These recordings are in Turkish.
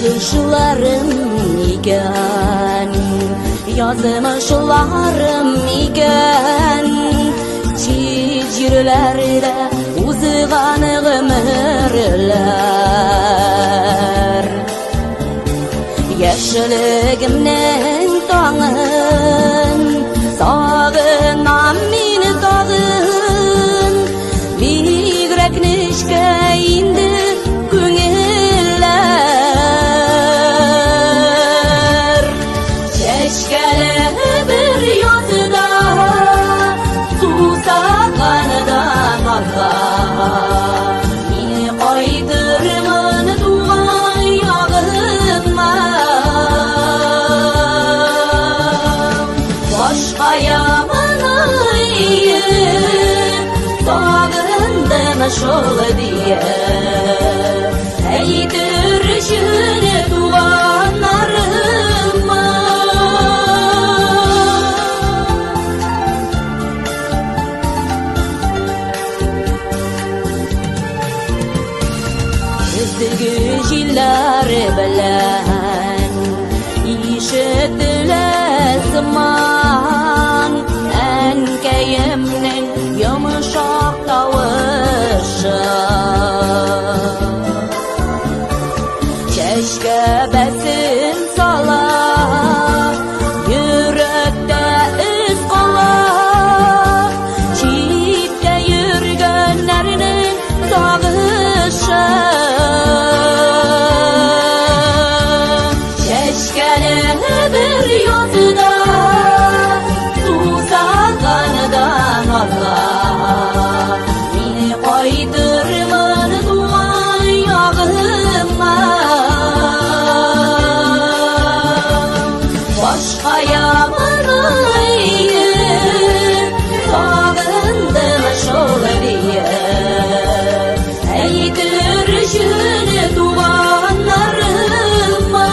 Yazmışlarım iken, yazmışlarım iken, çizgilerde uzağan ömürler. Yaşlığımın tağın, sağınam meni tağın, bigrek nişke indi köngüller. Çeşkele bir yazıda, susağandan arka, meni koydurman tuğan yağıma. Başka yamanayı sağındım şol diye, eydirişini tuğanlarıma. Güzgücüler bilen işitiler zaman, enkeyimnin yumuşak tavışı. Keşke besin sala, yürekte iz kala, çiğde yürgünlerinin sağışı. Keşkele bir yazıda, susağandan arka, meni koydurman tuğan yağıma. Başka yamanayı sağındım şol diye, eydirişini tuğanlarıma.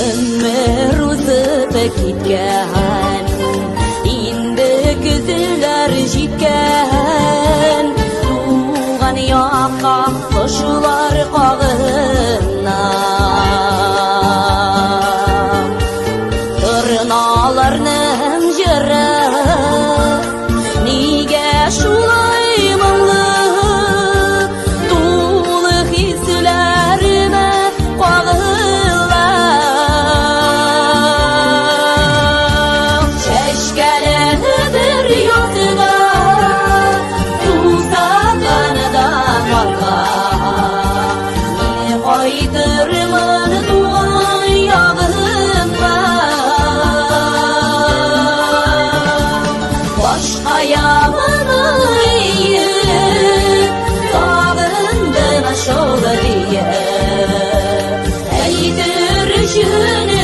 Ömür uzıp gitken, indi güzüller jitken, tuğan yaka koşular kağına. Tırnalarının jırı, nige şulay mınlı, tuğlu hislerime kağılar. Keşkele bir yazıda, susağandan arka, meni koydurman tuğan yağıma. Başka yamanayı sağındım şol diye, eydirişini